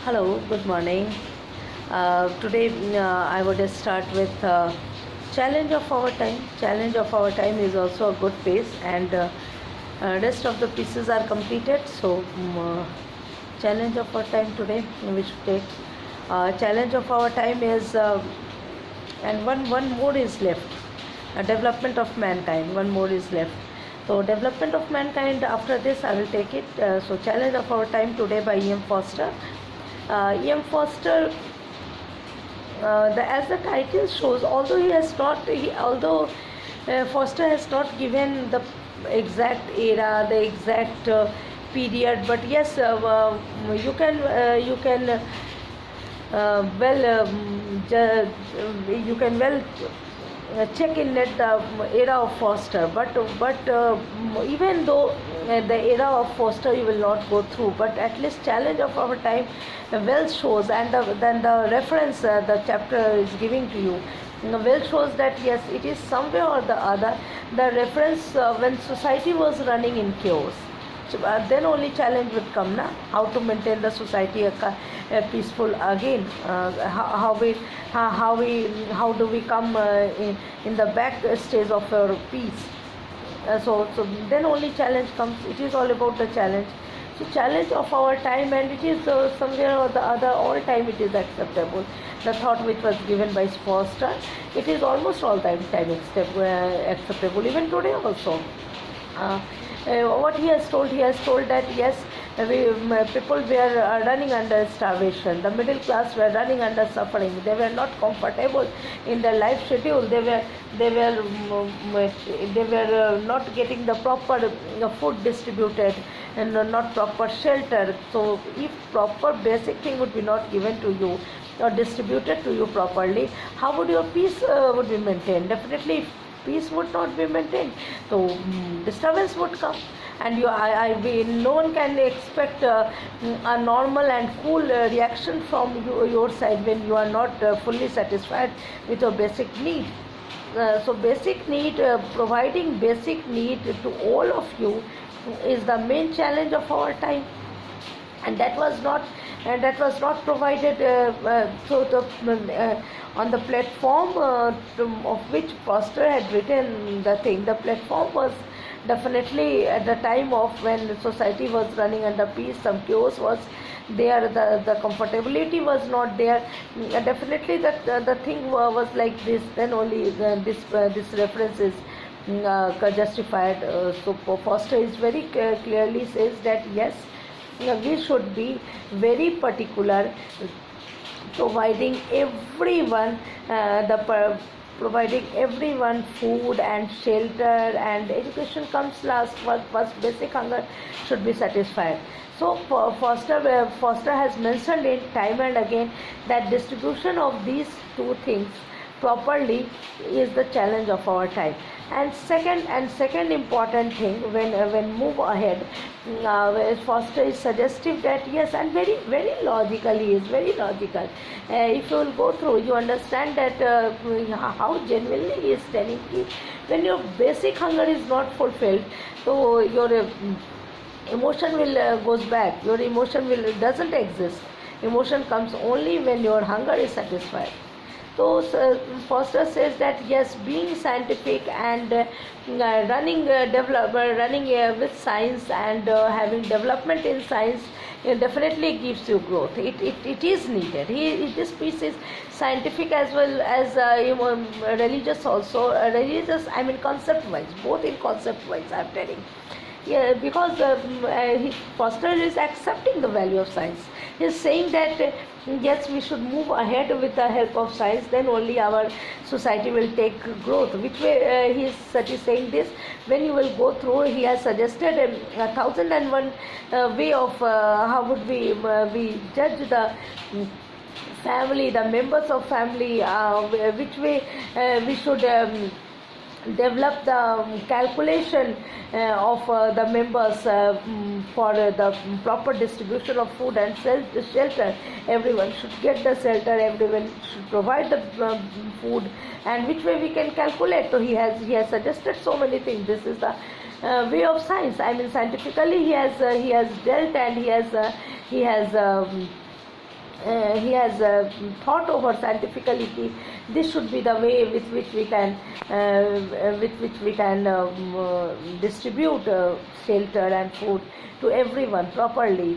Hello, good morning. Today I would just start with challenge of our time. Challenge of our time is also a good piece, and rest of the pieces are completed. So, challenge of our time today we should take. Challenge of our time is, and one more is left. Development of mankind. One more is left. So, development of mankind. After this, I will take it. Challenge of our time today by E.M. Foster. E.M. Foster, as the title shows, although Foster has not given the exact era, the exact period, but yes, you can well check in at the era of Foster, but even though the era of Foster you will not go through, but at least challenge of our time well shows, and then the reference the chapter is giving to you well shows that yes, it is somewhere or the other the reference when society was running in chaos. So, then only challenge would come now, how to maintain the society peaceful again. How do we come in the back stage of our peace? So then only challenge comes. It is all about the challenge. So challenge of our time, and it is somewhere or the other all time it is acceptable. The thought which was given by Foster, it is almost all time acceptable, even today also. What he has told that yes, people were running under starvation. The middle class were running under suffering. They were not comfortable in their life schedule. They were not getting the proper food distributed and not proper shelter. So if proper basic thing would be not given to you or distributed to you properly, how would your peace would be maintained? Definitely peace would not be maintained, so disturbance would come, and no one can expect a normal and cool reaction from your side when you are not fully satisfied with your basic need. So basic need, providing basic need to all of you is the main challenge of our time, and that was not provided on the platform of which Foster had written the thing. The platform was definitely at the time of when society was running under peace, some chaos was there, the comfortability was not there. Definitely the thing was like this, then only this reference is justified. So Foster is very clearly says that yes, we should be very particular providing everyone providing everyone food and shelter, and education comes last. First basic hunger should be satisfied. So Foster has mentioned it time and again that distribution of these two things properly is the challenge of our time. And second important thing, when move ahead, Foster is suggestive that yes, and very very logically is very logical. If you will go through, you understand that how genuinely he is telling you when your basic hunger is not fulfilled, so your emotion will goes back. Your emotion will doesn't exist. Emotion comes only when your hunger is satisfied. So Foster says that yes, being scientific and running with science and having development in science definitely gives you growth. It is needed. This piece is scientific as well as religious also. Religious, I mean concept wise, both in concept wise I am telling. Yeah, because Foster is accepting the value of science. He is saying that yes, we should move ahead with the help of science, then only our society will take growth. Which way he is saying this? When you will go through, he has suggested 1001 way of how would we judge the family, the members of family, which way we should develop the calculation of the members for the proper distribution of food and shelter. Everyone should get the shelter, everyone should provide the food, and which way we can calculate. So he has suggested so many things. This is the way of science. I mean, scientifically he has dealt, and he has he has thought over scientifically this should be the way with which we can distribute shelter and food to everyone properly.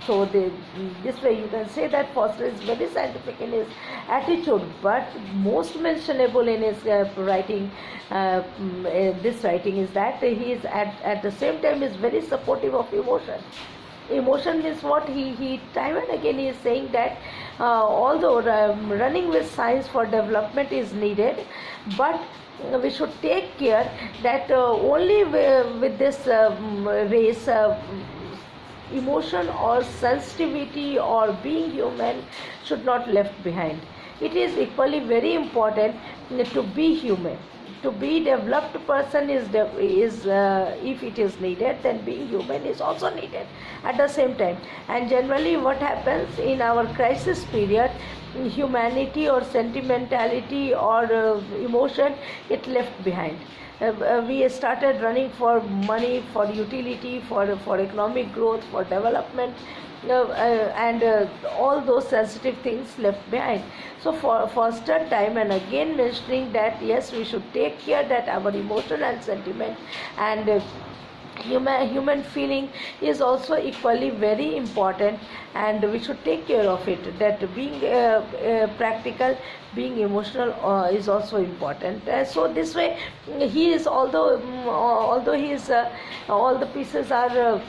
So this way you can say that Foster is very scientific in his attitude, but most mentionable in his writing, this writing, is that he is at the same time is very supportive of emotion. Emotion means what? He time and again he is saying that although running with science for development is needed, but we should take care that only with this race, emotion or sensitivity or being human should not left behind. It is equally very important to be human. To be developed person is if it is needed, then being human is also needed at the same time. And generally what happens in our crisis period, humanity or sentimentality or emotion, it left behind. We started running for money, for utility, for economic growth, for development, and all those sensitive things left behind. So for Foster time and again mentioning that yes, we should take care that our emotion and sentiment and human feeling is also equally very important, and we should take care of it. That being practical, being emotional is also important. So this way he is, although he is all the pieces are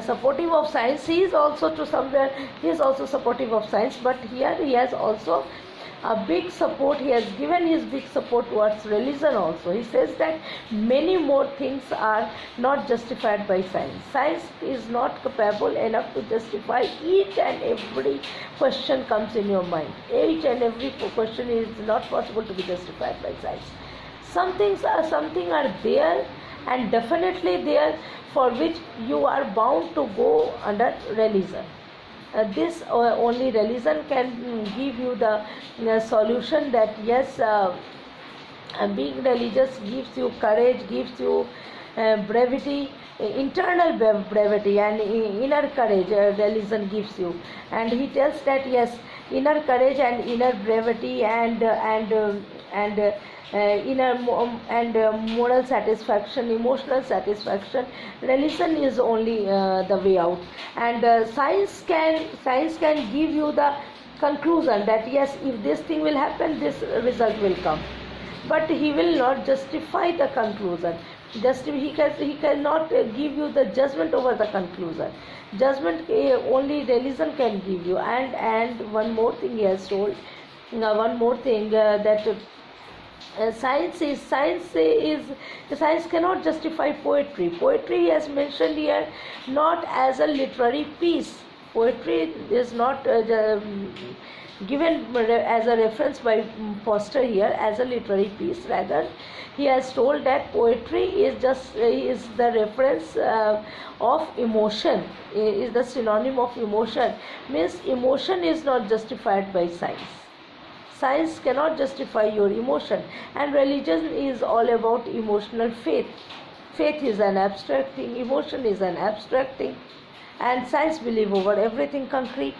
supportive of science, he is also to somewhere he is also supportive of science, but here he has also a big support. He has given his big support towards religion also. He says that many more things are not justified by science. Science is not capable enough to justify each and every question comes in your mind. Each and every question is not possible to be justified by science. Something are there, and definitely there, for which you are bound to go under religion. This only religion can give you the solution, that yes, being religious gives you courage, gives you brevity, internal brevity and inner courage, religion gives you. And he tells that yes, inner courage and inner brevity and inner and moral satisfaction, emotional satisfaction, religion is only the way out. And science can give you the conclusion that yes, if this thing will happen, this result will come, but he will not justify the conclusion. He cannot give you the judgment over the conclusion. Judgment only religion can give you. And one more thing he has told, one more thing, that science cannot justify poetry. Poetry, he has mentioned here, not as a literary piece. Poetry is not given as a reference by Foster here as a literary piece. Rather, he has told that poetry is the reference of emotion, is the synonym of emotion. Means emotion is not justified by science. Science cannot justify your emotion, and religion is all about emotional faith. Faith is an abstract thing, emotion is an abstract thing, and science believe over everything concrete.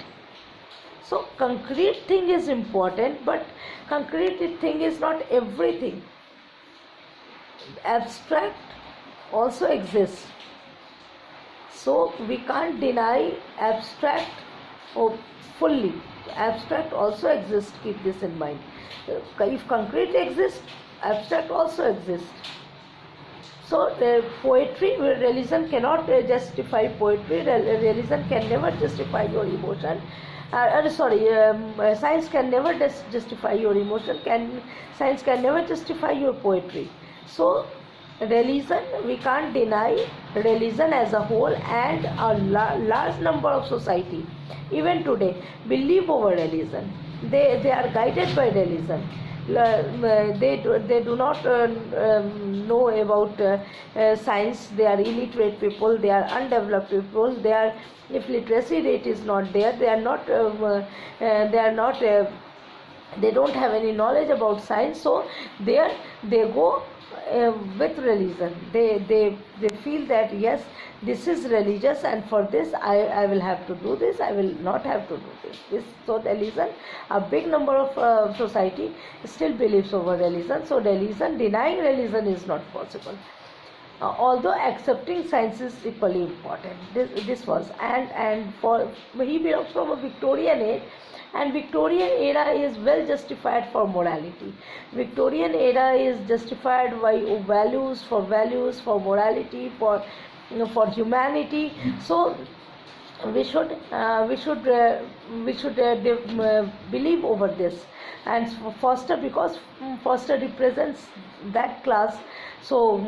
So concrete thing is important, but concrete thing is not everything. Abstract also exists. So we can't deny abstract fully. Abstract also exists, keep this in mind. If concrete exists, abstract also exists. So poetry, religion cannot justify poetry. Religion can never justify your emotion. Science can never justify your emotion. Science can never justify your poetry. So religion, we can't deny religion as a whole, and a large number of society even today believe over religion. They are guided by religion. They do not know about science. They are illiterate people, they are undeveloped people, if literacy rate is not there, they don't have any knowledge about science. So they go with religion. They feel that yes, this is religious, and for this I will have to do this, I will not have to do this. So religion, a big number of society still believes over religion. So religion, denying religion is not possible. Although accepting science is equally important. This was, and for he belongs from a Victorian age, and Victorian era is well justified for morality. Victorian era is justified by values, for morality, for humanity. So we should believe over this, and Foster, because Foster represents that class. So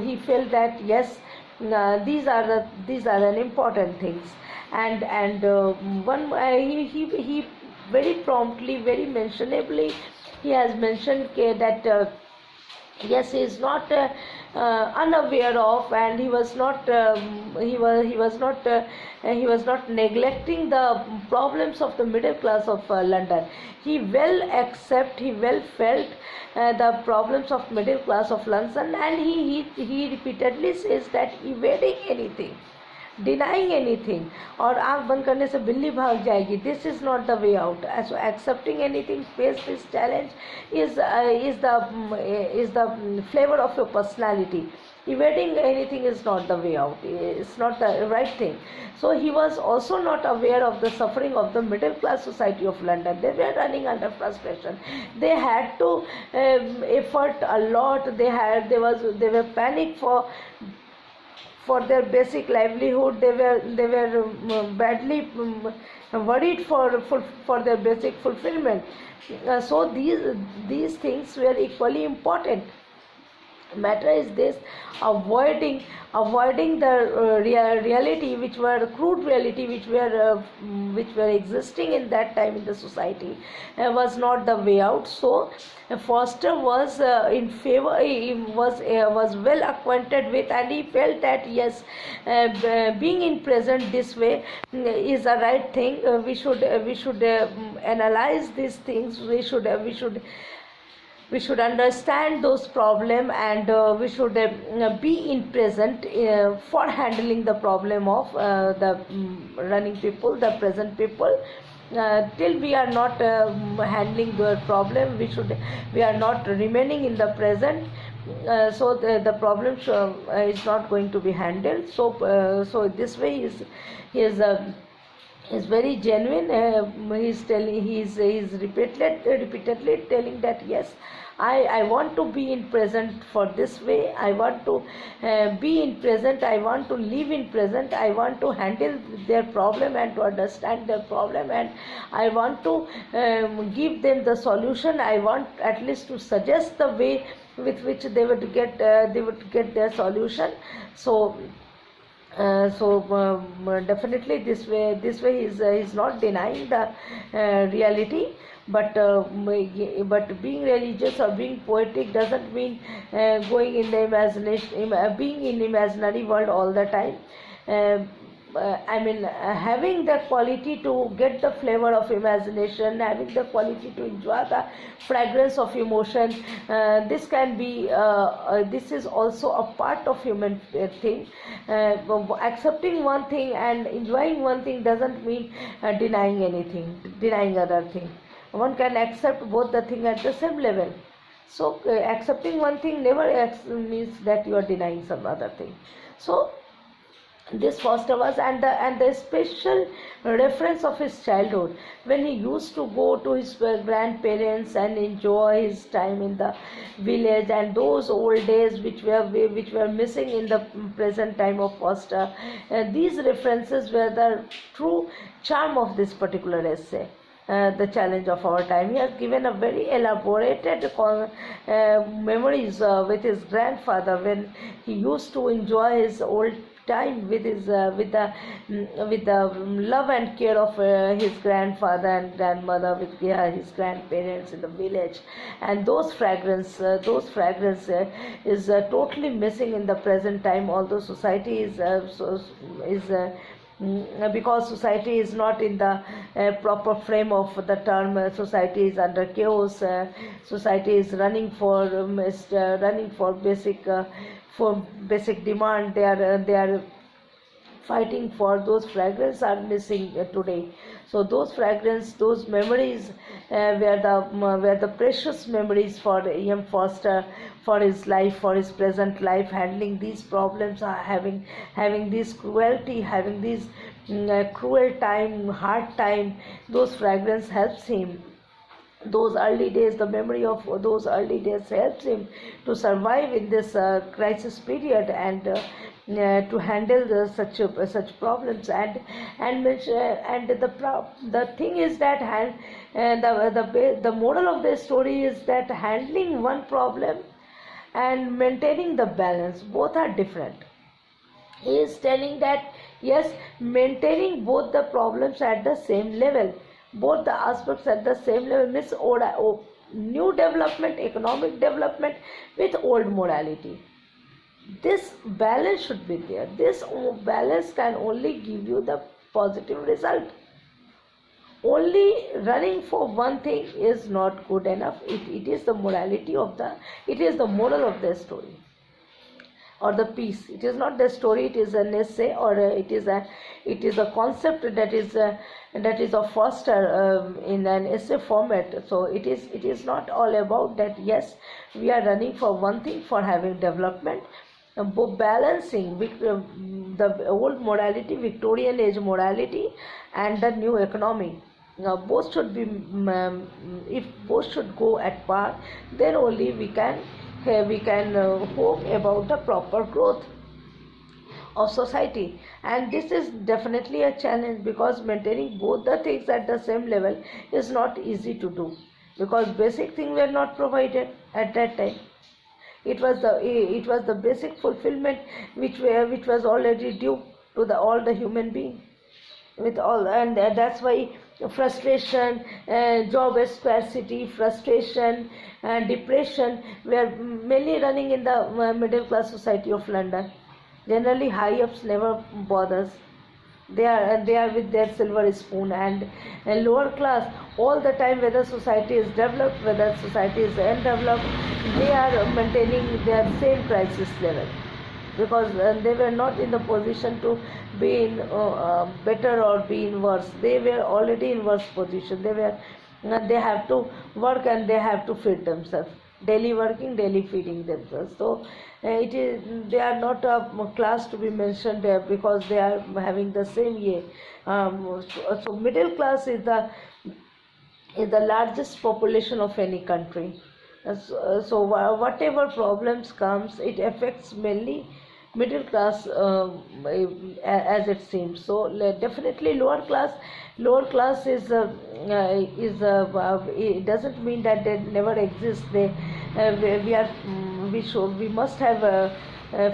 he felt that yes, these are an important things. And one he very promptly, very mentionably, he has mentioned that yes, he is not unaware of, and he was not neglecting the problems of the middle class of London. He well felt the problems of middle class of London, and he repeatedly says that evading anything, denying anything, और आँख बंद करने से बिल्ली भाग जाएगी, this is not the way out. So accepting anything, face this challenge is the flavor of your personality. Evading anything is not the way out, it's not the right thing. So he was also not aware of the suffering of the middle class society of London. They were running under frustration, they had to effort a lot, they were panic for their basic livelihood. They were badly worried for their basic fulfillment. So these things were equally important. Matter is this: avoiding the reality, which were crude reality, which were existing in that time in the society, was not the way out. So Foster was in favor. He was well acquainted with, and he felt that yes, being in present this way is the right thing. We should analyze these things. We should understand those problems, and we should be in present for handling the problem of the running people, the present people. Till we are not handling the problem, we are not remaining in the present. So the problem is not going to be handled. So this way is very genuine. He is repeatedly telling that yes, I want to be in present for this way. I want to be in present. I want to live in present. I want to handle their problem and to understand their problem, and I want to give them the solution. I want at least to suggest the way with which they would get their solution. So definitely this way is not denying the reality, but being religious or being poetic doesn't mean going in the imagination, being in imaginary world all the time. Having the quality to get the flavor of imagination, having the quality to enjoy the fragrance of emotion, this can be this is also a part of human thing. Accepting one thing and enjoying one thing doesn't mean denying other thing. One can accept both the thing at the same level. So accepting one thing never means that you are denying some other thing. So this Foster was, and the special reference of his childhood, when he used to go to his grandparents and enjoy his time in the village, and those old days which were missing in the present time of Foster. These references were the true charm of this particular essay. The challenge of our time. He has given a very elaborated memories with his grandfather, when he used to enjoy his old time with the love and care of his grandfather and grandmother, with his grandparents in the village. And those fragrance is totally missing in the present time, although society is because society is not in the proper frame of the term. Society is under chaos. Society is running for basic demand. They are fighting for those fragrances are missing today. So those fragrances, those memories, were the precious memories for E.M. Foster, for his life, for his present life, handling these problems, having this cruelty, having this cruel time, hard time. Those fragrance helps him. Those early days, the memory of those early days helps him to survive in this crisis period, and to handle such problems. And the thing is that the moral of the story is that handling one problem and maintaining the balance, both are different. He is telling that yes, maintaining both the problems at the same level, both the aspects at the same level, means new development, economic development with old morality. This balance should be there. This balance can only give you the positive result. Only running for one thing is not good enough. It is the morality of it is the moral of the story or the piece. It is not the story, it is an essay, or it is a concept that is of Foster in an essay format. So it is not all about that yes, we are running for one thing, for having development, balancing the old morality, Victorian age morality, and the new economy. Now both should be if both should go at par, then only we can hope about the proper growth of society. And this is definitely a challenge, because maintaining both the things at the same level is not easy to do, because basic things were not provided at that time. It was the basic fulfillment which was already due to all the human being, with all. And that's why frustration, job scarcity, frustration and depression were mainly running in the middle class society of London. Generally high ups never bothers. They are with their silver spoon, and lower class all the time, whether society is developed, whether society is undeveloped, they are maintaining their same crisis level, because they were not in the position to be in better or be in worse. They were already in worse position. They have to work and they have to feed themselves, daily working, daily feeding themselves. So they are not a class to be mentioned there, because they are having the same year. So middle class is the largest population of any country. So whatever problems comes, it affects mainly middle class, as it seems. So definitely lower class it doesn't mean that they never exist. We must have a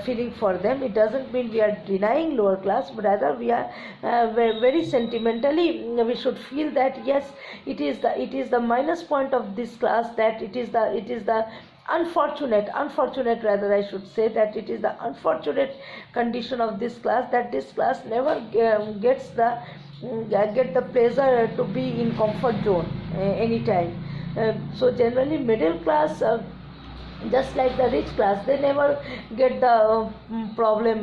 feeling for them. It doesn't mean we are denying lower class, but rather we are very sentimentally we should feel that yes, it is the minus point of this class, that it is the unfortunate, rather I should say, that it is the unfortunate condition of this class, that this class never get the pleasure to be in comfort zone anytime. So generally middle class, just like the rich class, they never get the problem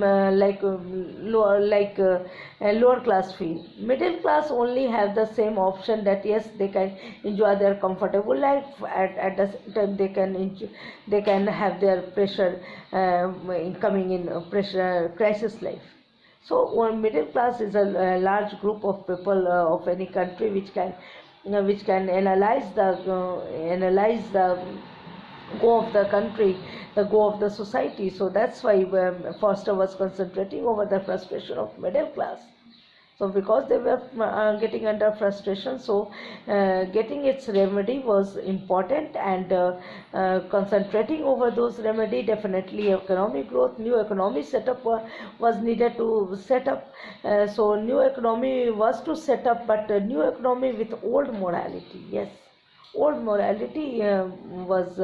lower class feel. Middle class only have the same option, that yes, they can enjoy their comfortable life, at the same time they can have their pressure coming in pressure crisis life. So one middle class is a large group of people of any country which can analyze the go of the country, the go of the society. So that's why Foster was concentrating over the frustration of middle class. So because they were getting under frustration, so getting its remedy was important, and concentrating over those remedy, definitely economic growth, new economy setup was needed to set up. So new economy was to set up, but new economy with old morality. Yes, old morality was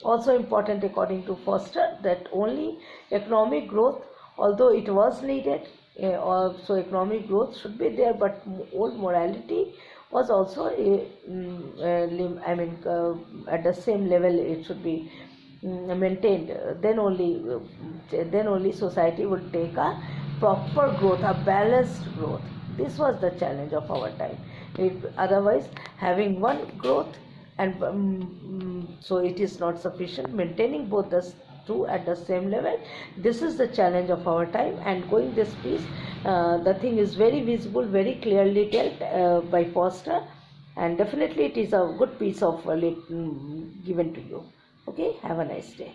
also important according to Foster, that only economic growth, although it was needed, so economic growth should be there, but old morality was also at the same level it should be maintained. Then only society would take a proper growth, a balanced growth. This was the challenge of our time. Otherwise, having one growth and so it is not sufficient. Maintaining both the two at the same level, this is the challenge of our time. And going this piece, the thing is very visible, very clearly told by Foster, and definitely it is a good piece of given to you. Okay, have a nice day.